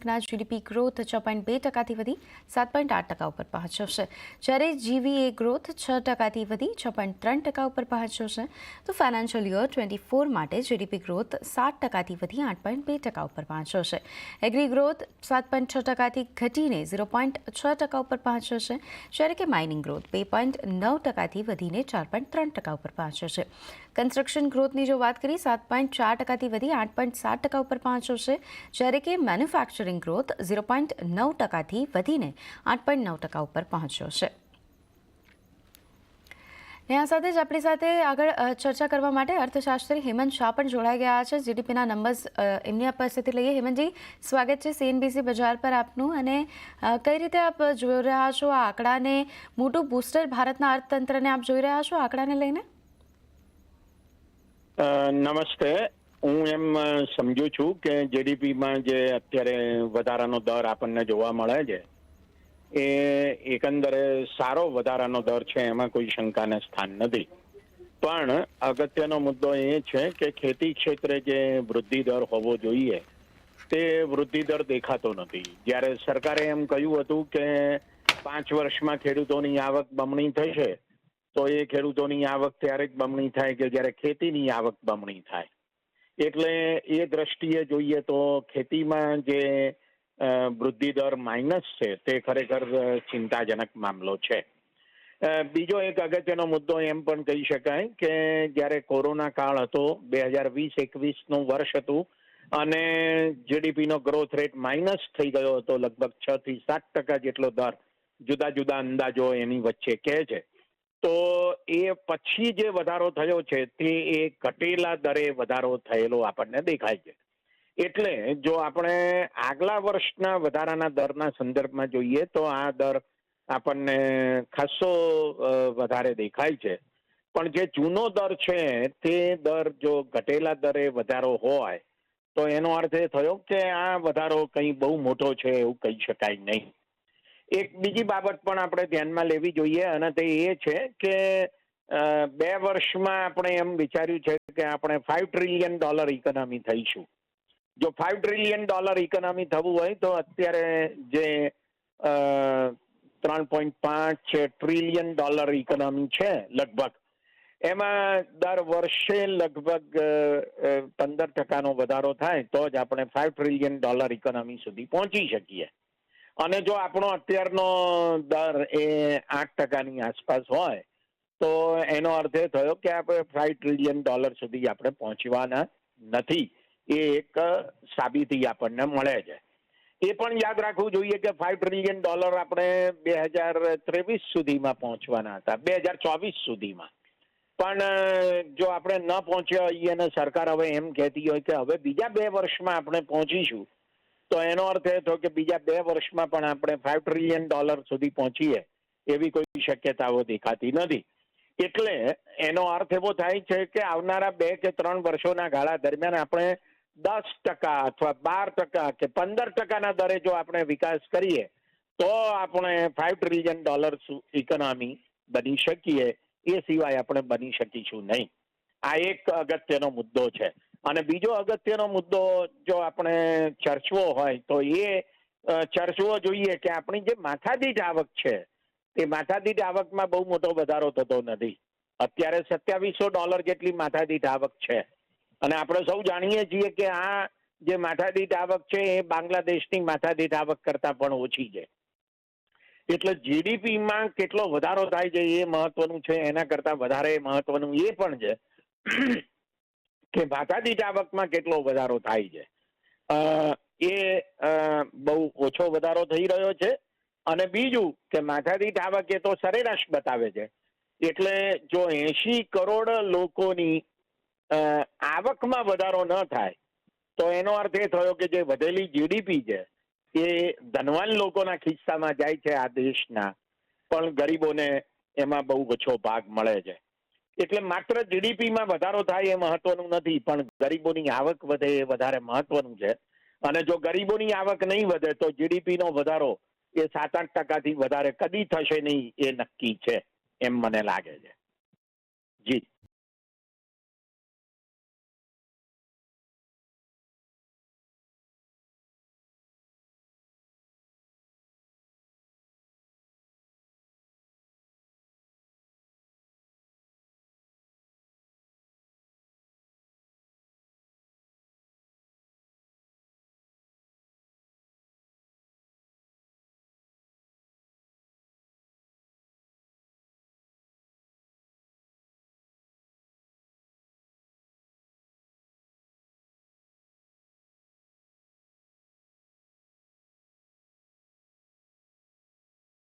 બેંકના GDP growth 6.2% વધી 7.8% ઉપર પહોંચ્યો છે, જ્યારે જીવીએ ગ્રોથ 6% વધી 6.3% ઉપર પહોંચ્યો છે. તો ફાઇનાન્શિયલ યર 24 માટે જીડીપી ગ્રોથ 7%થી વધી 8.2% ઉપર પહોંચ્યો છે. એગ્રી ગ્રોથ 7.6%થી ઘટીને 0.6% ઉપર પહોંચ્યો છે, જ્યારે કે માઇનિંગ ગ્રોથ 2.9%થી વધીને 4.3% ઉપર પહોંચ્યો છે. કન્સ્ટ્રક્શન ગ્રોથની જો વાત કરીએ 7.4%થી વધી 8.7% ઉપર પહોંચ્યો છે, જ્યારે કે મેન્યુફેક્ચરિંગ ગ્રોથ 0.9%થી વધીને 8.9% ઉપર પહોંચ્યો છે. આ સાથે જ આપણી સાથે આગળ ચર્ચા કરવા માટે અર્થશાસ્ત્રી હેમંત શાહ પણ જોડાઈ ગયા છે. જીડીપીના નંબર્સ એમની પાસેથી લઈએ. હેમંતજી, સ્વાગત છે સીએનબીસી બજાર પર આપનું. અને કઈ રીતે આપ જોઈ રહ્યા છો આ આંકડાને? મોટું બૂસ્ટર ભારતના અર્થતંત્રને આપ જોઈ રહ્યા છો આંકડાને લઈને? નમસ્તે. હું એમ સમજુ છું કે જીડીપીમાં જે અત્યારે વધારાનો દર આપણને જોવા મળે છે એ એકંદરે સારો વધારાનો દર છે, એમાં કોઈ શંકાને સ્થાન નથી. પણ અગત્યનો મુદ્દો એ છે કે ખેતી ક્ષેત્રે જે વૃદ્ધિ દર હોવો જોઈએ તે વૃદ્ધિ દર દેખાતો નથી. જ્યારે સરકારે એમ કહ્યું હતું કે 5 વર્ષમાં ખેડૂતોની આવક બમણી થશે, તો એ ખેડૂતોની આવક ત્યારે જ બમણી થાય કે જ્યારે ખેતીની આવક બમણી થાય. એટલે એ દ્રષ્ટિએ જોઈએ તો ખેતીમાં જે વૃદ્ધિ દર માઇનસ છે તે ખરેખર ચિંતાજનક મામલો છે. બીજો એક અગત્યનો મુદ્દો એમ પણ કહી શકાય કે જ્યારે કોરોના કાળ હતો, 2020-21નું વર્ષ હતું, અને જીડીપીનો ગ્રોથ રેટ માઇનસ થઈ ગયો હતો, લગભગ 6 થી 7% જેટલો દર જુદા જુદા અંદાજો એની વચ્ચે કહે છે. તો એ પછી જે વધારો થયો છે તે એ ઘટેલા દરે વધારો થયેલો આપણને દેખાય છે. એટલે જો આપણે આગલા વર્ષના વધારાના દરના સંદર્ભમાં જોઈએ તો આ દર આપણને ખાસો વધારે દેખાય છે. પણ જે જૂનો દર છે તે દર જો ઘટેલા દરે વધારો હોય તો એનો અર્થ એ થયો કે આ વધારો કંઈ બહુ મોટો છે એવું કહી શકાય નહીં. એક બીજી બાબત પણ આપણે ધ્યાનમાં લેવી જોઈએ, અને તે એ છે કે 2 વર્ષમાં આપણે એમ વિચાર્યું છે કે આપણે $5 ટ્રિલિયન ઇકોનોમી થઈશું. જો $5 ટ્રિલિયન ઇકોનોમી થવું હોય તો અત્યારે જે 3.5 ટ્રિલિયન ઇકોનોમી છે લગભગ, એમાં દર વર્ષે લગભગ 15%નો વધારો થાય તો જ આપણે $5 ટ્રિલિયન ઇકોનોમી સુધી પહોંચી શકીએ. અને જો આપણો અત્યારનો દર એ 8%ની આસપાસ હોય તો એનો અર્થ એ થયો કે આપણે $5 ટ્રિલિયન સુધી આપણે પહોંચવાના નથી. એ એક સાબિતી આપણને મળે છે. એ પણ યાદ રાખવું જોઈએ કે $5 ટ્રિલિયન આપણે 2023 સુધીમાં પહોંચવાના હતા, 2024 સુધીમાં. પણ જો આપણે ન પહોંચ્યા હોઈએ અને સરકાર હવે એમ કહેતી હોય કે હવે બીજા 2 વર્ષમાં આપણે પહોંચીશું, તો એનો અર્થ એ થયો કે બીજા 2 વર્ષમાં પણ આપણે $5 ટ્રિલિયન સુધી પહોંચીએ એવી કોઈ શક્યતાઓ દેખાતી નથી. એટલે એનો અર્થ એવો થાય છે કે આવનારા 2 કે 3 વર્ષોના ગાળા દરમિયાન આપણે 10% અથવા 12% કે 15%ના દરે જો આપણે વિકાસ કરીએ તો આપણે $5 ટ્રિલિયન ઇકોનોમી બની શકીએ. એ સિવાય આપણે બની શકીશું નહીં. આ એક અગત્યનો મુદ્દો છે. અને બીજો અગત્યનો મુદ્દો જો આપણે ચર્ચવો હોય તો એ ચર્ચવો જોઈએ કે આપણી જે માથાદીઠ આવક છે તે માથાદીઠ આવકમાં બહુ મોટો વધારો થતો નથી. અત્યારે $2700 જેટલી માથાદીઠ આવક છે, અને આપણે સૌ જાણીએ છીએ કે આ જે માથાદીઠ આવક છે એ બાંગ્લાદેશની માથાદીઠ આવક કરતાં પણ ઓછી છે. એટલે જીડીપીમાં કેટલો વધારો થાય છે એ મહત્વનું છે, એના કરતાં વધારે મહત્વનું એ પણ છે કે માથાદીઠ આવકમાં કેટલો વધારો થાય છે. એ બહુ ઓછો વધારો થઈ રહ્યો છે. અને બીજું કે માથાદીઠ આવક એ તો સરેરાશ બતાવે છે. એટલે જો 80 કરોડ લોકોની આવકમાં વધારો ન થાય તો એનો અર્થ એ થયો કે જે વધેલી જીડીપી છે એ ધનવાન લોકોના ખિસ્સામાં જાય છે આ દેશના, પણ ગરીબોને એમાં બહુ ઓછો ભાગ મળે છે. એટલે માત્ર જીડીપીમાં વધારો થાય એ મહત્વનું નથી, પણ ગરીબોની આવક વધે એ વધારે મહત્વનું છે. અને જો ગરીબોની આવક નહીં વધે તો જીડીપીનો વધારો એ 7-8%થી વધારે કદી થશે નહીં એ નક્કી છે, એમ મને લાગે છે. જી.